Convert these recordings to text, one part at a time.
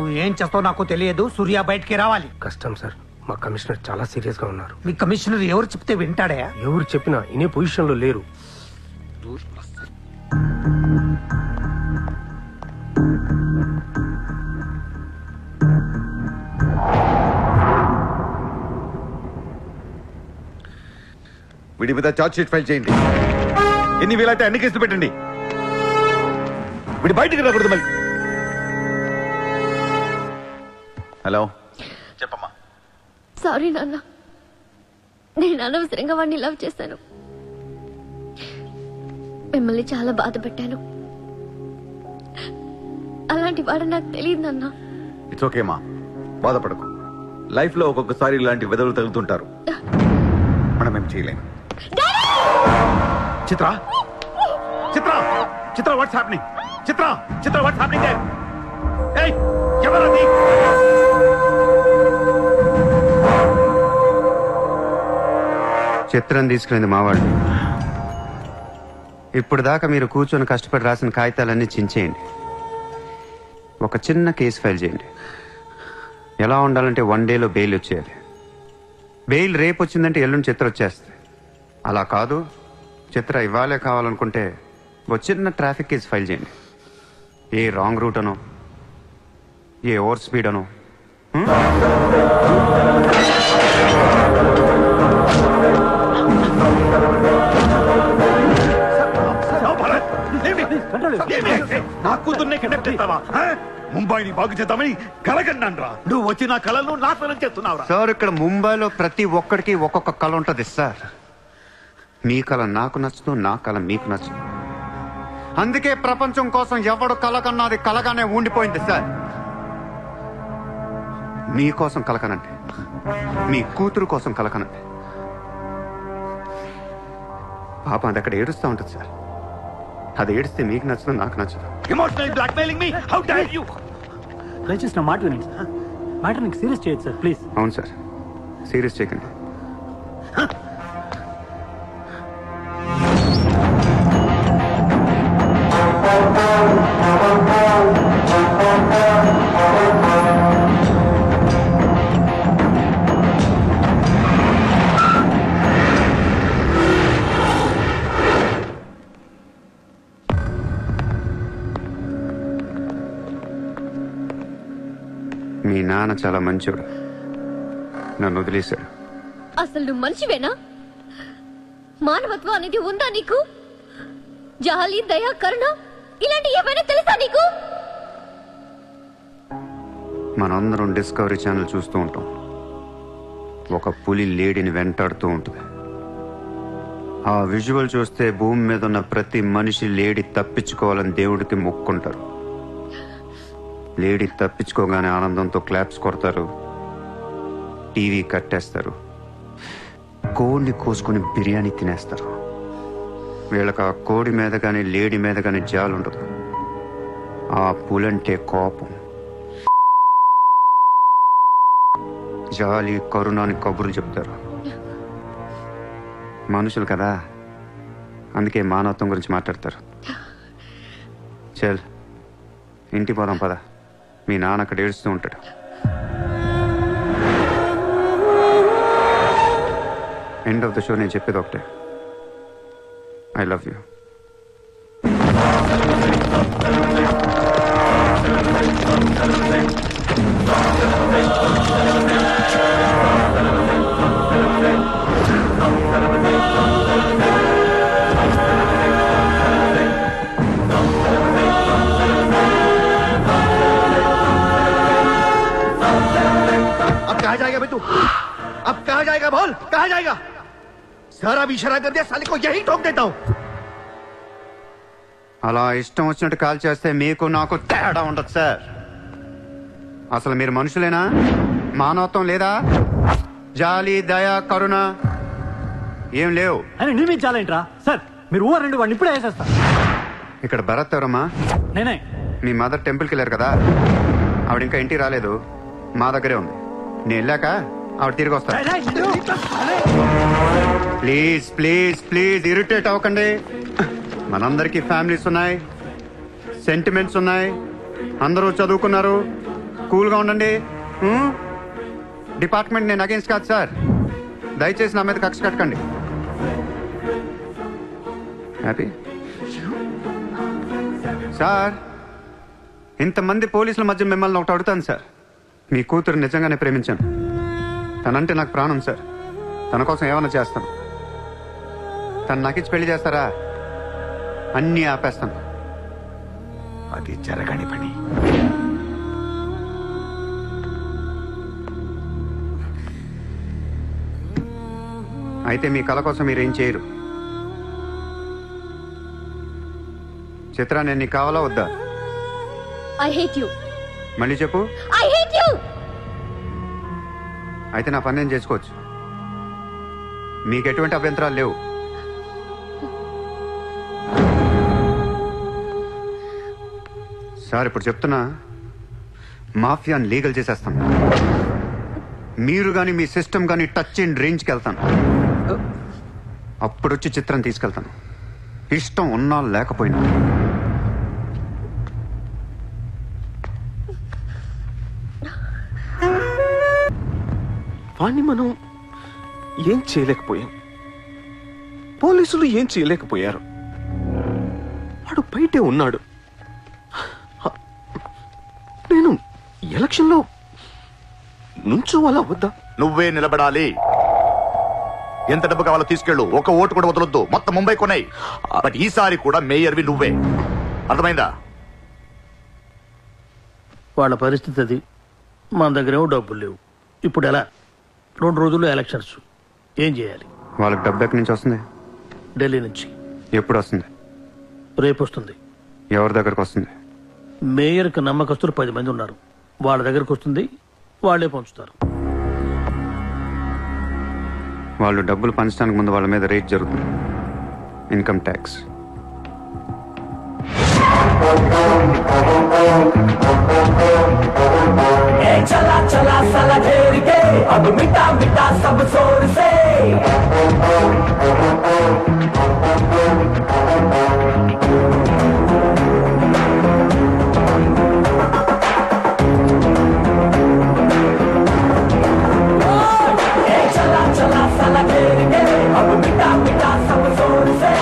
నువ్వు ఏం చేస్తావు నాకు తెలియదు. సూర్య బయటికి రావాలి. కష్టం సార్, మా కమిషనర్ చాలా సీరియస్ గా ఉన్నారు. మీ కమిషనర్ ఎవరు చెప్తే వింటాడా? ఎవరు చెప్పినా ఇనే పొజిషన్ లో లేరు. వీడి మీద ఛార్జ్ షీట్ ఫైల్ చేయండి. ఎన్ని వేలైతే అన్ని కేసులు పెట్టండి. వీడి బయటికి రాకూడదు మళ్ళీ. హలో, చెప్పమ్మా. సారీ నాన్న, నేను అనవసరంగా వాడిని లవ్ చేశాను. మిమ్మల్ని చాలా బాధ పెట్టాను. అలాంటి వాడు నాకు తెలియదు నాన్న. ఇట్స్ ఓకే మా, బాధపడకు. లైఫ్ లో ఒక్కొక్కసారి ఇలాంటి వెదవులు తగులుతుంటారు. మనం ఏం చేయలేము. Chitra Chitra Chitra what's happening? Chitra Chitra what's happening there? ఏయ్, ఎవరది? చిత్రం తీసుకునేది మావాళ్ళు. ఇప్పుడు దాకా మీరు కూర్చొని కష్టపడి రాసిన కాగితాలన్నీ చించేయండి. ఒక చిన్న కేసు ఫైల్ చేయండి. ఎలా ఉండాలంటే 1 డేలో బెయిల్ వచ్చేయాలి. బెయిల్ రేపు వచ్చిందంటే ఎల్లుండి చిత్ర వచ్చేస్తుంది. అలా కాదు, చిత్ర ఇవ్వాలే కావాలనుకుంటే ఒక చిన్న ట్రాఫిక్ కేసు ఫైల్ చేయండి. ఏ రాంగ్ రూట్ అనో, ఏ ఓవర్ స్పీడ్ అనో. నా కూతుర్నే కండక్ట్ చేస్తావా? ముంబైని బాగు చేద్దామని కలగన్నాన్రా. నువ్వు వచ్చి నా కళను నాశనం చేస్తున్నావురా. సార్, ఇక్కడ ముంబైలో ప్రతి ఒక్కడికి ఒక్కొక్క కళ ఉంటుంది సార్. మీ కళ నాకు నచ్చదు, నా కళ మీకు నచ్చదు. అందుకే ప్రపంచం కోసం ఎవడు కలకన్నది కలగానే ఉండిపోయింది సార్. మీకోసం కలకనంటే, మీ కూతురు కోసం కలకనంటే. పాపం అది అక్కడ ఏడుస్తూ ఉంటుంది సార్. అది ఏడిస్తే మీకు నచ్చదు, నాకు నచ్చదు. Emotional blackmailing me, how dare you! దయచేసి నా మాట వినండి సార్. మ్యాటర్ని సీరియస్ చేయొచ్చు సార్, ప్లీజ్. అవును సార్, సీరియస్ చేయకండి. మీ నాన్న చాలా మంచోడు, నన్ను వదిలేశాడు. అసలు నువ్వు మనిషివేనా? మానవత్వం అనేది ఉందా నీకు? జాలి, దయ, కరుణ ఇలాంటి ఏమైనా తెలుసా నీకు? మనందరం డిస్కవరీ ఛానల్ చూస్తూ ఉంటాం. ఒక పులి లేడీని వెంటాడుతూ ఉంటుంది. ఆ విజువల్ చూస్తే భూమి మీద ఉన్న ప్రతి మనిషి లేడీ తప్పించుకోవాలని దేవుడికి మొక్కుంటారు. లేడీ తప్పించుకోగానే ఆనందంతో క్లాప్స్ కొడతారు, టీవీ కట్టేస్తారు, కోడిని కోసుకుని బిర్యానీ తినేస్తారు. వీళ్ళకి ఆ కోడి మీద కానీ లేడీ మీద కానీ జాలి ఉండదు. ఆ పులంటే కోపం, జాలి, కరుణ అని కబుర్లు చెప్తారు. మనుషులు కదా, అందుకే మానవత్వం గురించి మాట్లాడతారు. చల్, ఇంటికి పోదాం పద. మీ నాన్న అక్కడ ఏడుస్తూ ఉంటాడు. ఎండ్ ఆఫ్ ద షో నేను చెప్పేది ఒకటే, ఐ లవ్ యూ. अब कहाँ जाएगा बे तू? अब कहाँ जाएगा बोल, कहाँ जाएगा? सारा भी इशारा कर दिया, साले को यही ठोक देता हूँ. అలా ఇష్టం వచ్చినట్టు కాల్ చేస్తే మీకు నాకు తేడా ఉండదు సార్. అసలు మీరు మనుషులేనా? మానవత్వం లేదా? జాలి, దయ, కరుణ ఏం లేవు. అని నిర్మించాలేంట్రా సార్? మీరు ఊరండి, వాడిని ఇప్పుడే వేసేస్తా. ఇక్కడ భరత్ ఎవరమ్మా? నేనే. మీ మదర్ టెంపుల్కి వెళ్ళారు కదా, ఆవిడ ఇంకా ఇంటికి రాలేదు, మా దగ్గరే ఉంది. నేను వెళ్ళాక ఆవిడ తిరిగి వస్తాను. ప్లీజ్ ప్లీజ్ ప్లీజ్ ఇరిటేట్ అవ్వకండి. మనందరికీ ఫ్యామిలీస్ ఉన్నాయి, సెంటిమెంట్స్ ఉన్నాయి, అందరూ చదువుకున్నారు. కూల్గా ఉండండి. డిపార్ట్మెంట్ నేను అగేన్స్ట్ కాదు సార్. దయచేసి నా మీద కక్ష కట్టకండి. Happy sir. ఇంతమంది పోలీసుల మధ్య మిమ్మల్ని ఒకటి అడుగుతాను సార్. మీ కూతురు నిజంగానే ప్రేమించాను. తనంటే నాకు ప్రాణం సార్. తన కోసం ఏమైనా చేస్తాను. తను నాకిచ్చి పెళ్లి చేస్తారా? అన్నీ ఆపేస్తాను. అది జరగని పని. అయితే మీ కళ కోసం మీరేం చేయరు. చిత్ర, నేను నీకు కావాలా వద్దా? I hate you. మళ్ళీ చెప్పు. I hate you. అయితే నా పని నేను చేసుకోవచ్చు. మీకు ఎటువంటి అభ్యంతరాలు లేవు. సార్, ఇప్పుడు చెప్తున్నా, మాఫియాని లీగల్ చేసేస్తాను. మీరు కానీ మీ సిస్టమ్ కానీ టచ్ అండ్ రేంజ్కి వెళ్తాను. అప్పుడొచ్చి చిత్రం తీసుకెళ్తాను. ఇష్టం ఉన్నా లేకపోయినా. వాణ్ణి మనం ఏం చేయలేకపోయాం. పోలీసులు ఏం చేయలేకపోయారు. వాడు బయటే ఉన్నాడు. నేను ఎలక్షన్లో నుంచోవాలా వద్దా? నువ్వే నిలబడాలి. ఎంత డబ్బు కావాలో తీసుకెళ్ళు. ఒక ఓటు కూడా వదలొద్దు. మొత్తం ముంబై కొన్నాయి. బట్ ఈసారి కూడా మేయర్వి నువ్వే. అర్థమైందా? వాళ్ళ పరిస్థితి అది. మన దగ్గరేమో డబ్బులు లేవు. ఇప్పుడు ఎలా? 2 రోజుల్లో ఎలక్షన్స్. ఏం చేయాలి? వాళ్ళకి డబ్బు ఎక్కడి నుంచి వస్తుంది? ఢిల్లీ నుంచి. ఎప్పుడు వస్తుంది? రేపు వస్తుంది. ఎవరి దగ్గరకు వస్తుంది? మేయర్కి నమ్మకస్తులు 10 మంది ఉన్నారు. వాళ్ళ దగ్గరకు వస్తుంది. వాళ్ళే పంచుతారు. వాళ్ళు డబ్బులు పంచడానికి ముందు వాళ్ళ మీద రేట్ జరుగుతుంది. Income tax. चला चला साला घेर के अब मिटा मिटा सब शोर से चला चला साला घेर के अब मिटा मिटा सब शोर से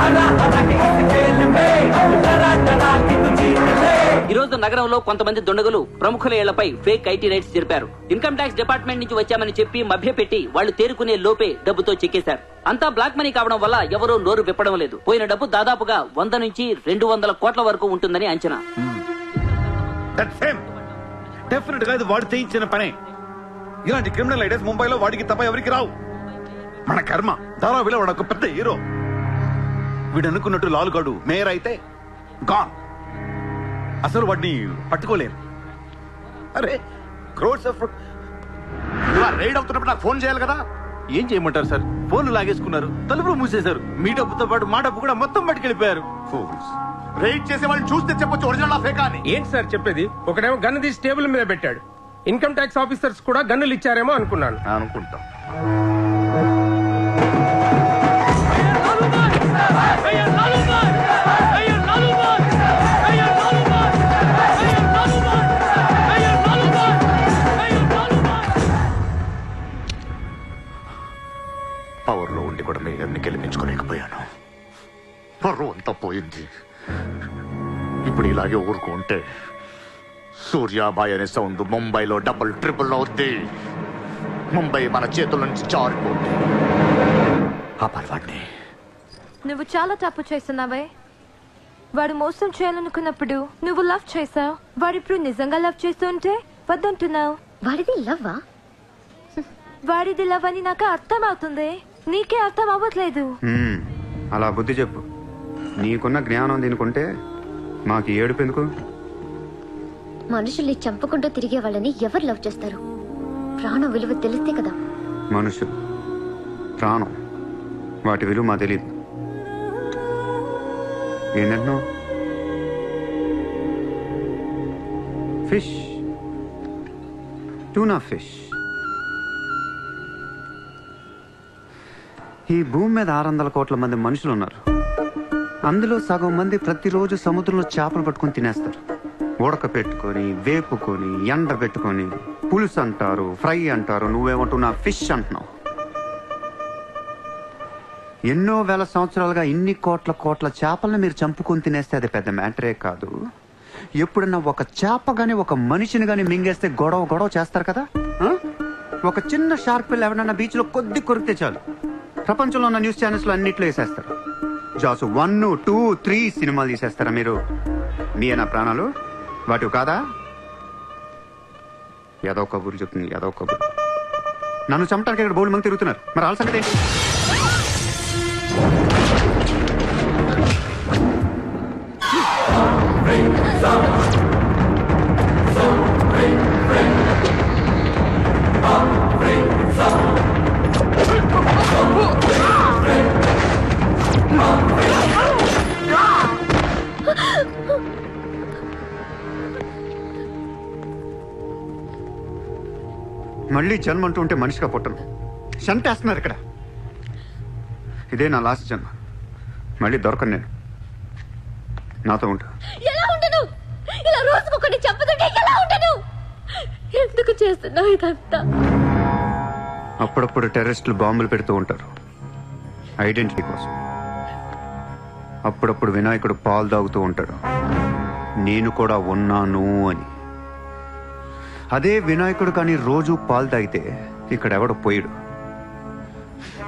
हरा हरा के इस खेल में अब डरा डरा के तू जीत ले. ఈ రోజు నగరంలో కొంతమంది దుండగులు ప్రముఖుల ఇళ్లపై ఫేక్ ఐటీ రైడ్స్ జరిపారు. ఇన్కమ్ ట్యాక్స్ డిపార్ట్మెంట్ నుంచి వచ్చామని చెప్పి మభ్యపెట్టి వాళ్ళు తేరుకునే లోపే డబ్బుతో చెక్కేశారు. అంతా బ్లాక్ మనీ కావడం వల్ల ఎవరూ నోరు విప్పడం లేదు. పోయిన డబ్బు దాదాపుగా 100 నుంచి 200 కోట్ల వరకు ఉంటుందని అంచనా. డెఫినెట్ గా ఇది వాడు చేయించిన పనే. ఇలాంటి క్రిమినల్ ఐడియాస్ ముంబైలో వాడికి తప్ప ఎవరికి రావు. మన కర్మ. ధారావిలో వాడు ఒక పెద్ద హీరో. వీడు అనుకున్నట్టు లాలుగాడు మేయర్ అయితే గాన్. అసలు వాడిని పట్టుకోలేరు. అరే క్రోర్స్ ఆఫ్ రైడ్ అవుతున్నప్పుడు నాకు ఫోన్ చేయాలి కదా. ఏం చేయమంటారు సార్? ఫోన్లు లాగేసుకున్నారు, తలుపులు మూసేశారు. మీ డబ్బుతో పాటు మా డబ్బు కూడా మొత్తం పట్టుకెళ్ళిపోయారు. రైడ్ చేసే వాళ్ళని చూస్తే చెప్పొచ్చు ఒరిజినల్ ఫేకా అని. ఏంటి సార్ చెప్పేది? ఒకడేమో గన్ను తీసి టేబుల్ మీద పెట్టాడు. ఇన్కమ్ ట్యాక్స్ ఆఫీసర్స్ కూడా గన్నులు ఇచ్చారేమో అనుకున్నాను. అనుకుంటా. పవర్ లో ఉండి కూడా మేయర్ని గెలిపించుకోలేకపోయాను. పర్వం అంతా పోయింది. ఇప్పుడు ఇలాగే ఊరుకుంటే సూర్యాబాయ్ అనే సౌండ్ ముంబైలో డబుల్ ట్రిపుల్ అవుద్ది. ముంబై మన చేతుల నుంచి జారిపోద్ది. ఆపాలి వాడిని. నువ్వు చాలా తప్పు చేస్తున్నావే. వాడు మోసం చేయాలనుకున్నప్పుడు నువ్వు లవ్ చేసావు. వాడిప్పుడు నిజంగా లవ్ చేస్తుంటే వద్దంటున్నావు. వాడిది లవ్వా? వాడిది లవ్ అని నాకు అర్థం అవుతుంది. నీకే అర్థం అవ్వట్లేదు. అలా బుద్ధి చెప్పు. నీకున్న జ్ఞానం దీనికుంటే మాకు ఏడుపు ఎందుకు? మనుషుల్ని చంపుకుంటూ తిరిగే వాళ్ళని ఎవరు లవ్ చేస్తారు? ప్రాణం విలువ తెలిస్తే కదా. మనుషులు, ప్రాణం, వాటి విలువ మా తెలియదు. ఏంటంటున్నావు? Fish, tuna fish. ఈ భూమి మీద 600 కోట్ల మంది మనుషులు ఉన్నారు. అందులో సగం మంది ప్రతిరోజు సముద్రంలో చేపలు పట్టుకొని తినేస్తారు. ఉడక పెట్టుకొని, వేపుకొని, ఎండ పెట్టుకొని, పులుసు అంటారు, ఫ్రై అంటారు. నువ్వేమంటున్నా ఫిష్ అంటున్నావు. ఎన్నో వేల సంవత్సరాలుగా ఇన్ని కోట్ల చేపలను మీరు చంపుకొని తినేస్తే అది పెద్ద మ్యాటరే కాదు. ఎప్పుడన్నా ఒక చేప గాని ఒక మనిషిని గాని మింగేస్తే గొడవ చేస్తారు కదా. ఒక చిన్న షార్క్ పిల్ల ఎవరన్నా బీచ్ లో కొద్ది కొరికితే చాలు ప్రపంచంలో ఉన్న న్యూస్ ఛానల్స్ లో అన్నిట్లో వేసేస్తారు. జాసు 1, 2, 3 సినిమాలు తీసేస్తారా మీరు? మీ నా ప్రాణాలు వాటి కాదా? ఏదో కబుర్లు చెప్తుంది, ఏదో కబుర్లు. నన్ను చంపడానికి ఇక్కడ బోల్డ్ మంది తిరుగుతున్నారు. మరి వాళ్ళ సంగతి ఏంటి? మళ్ళీ జన్మ అంటూ ఉంటే మనిషిగా పుట్టను. చంపేస్తున్నారు ఇక్కడ. ఇదే నా లాస్ట్ జన్మ. మళ్ళీ దొరకను నేను. నాతో ఉంటా. ఎలా ఉండను? ఇలా రోజుకొకటి చంపుతుంటే ఎలా ఉండను? ఎందుకు చేస్తున్నావు ఇదంతా? అప్పుడప్పుడు టెర్రరిస్టులు బాంబులు పెడుతూ ఉంటారు ఐడెంటిటీ కోసం. అప్పుడప్పుడు వినాయకుడు పాలు తాగుతూ ఉంటాడు, నేను కూడా ఉన్నాను అని. అదే వినాయకుడు కానీ రోజు పాలు తాగితే ఇక్కడ ఎవడు పోయాడు.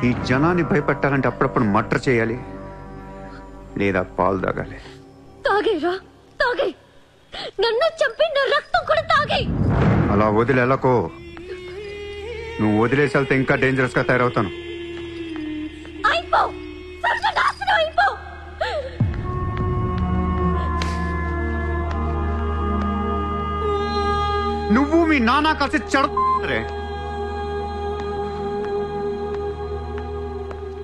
ఈ జనాన్ని భయపెట్టాలంటే అప్పుడప్పుడు మర్డర్ చేయాలి, లేదా పాలు తాగాలి. తాగేరా, తాగే. నన్ను చంపి నా రక్తం కూడా తాగే. అలా వదిలేలకో. నువ్వు వదిలేసి వెళ్తే ఇంకా డేంజరస్ గా తయారవుతాను. అయిపో, సర్వనాశనం అయిపో. నువ్వు మీ నాన్న కలిసి చెడ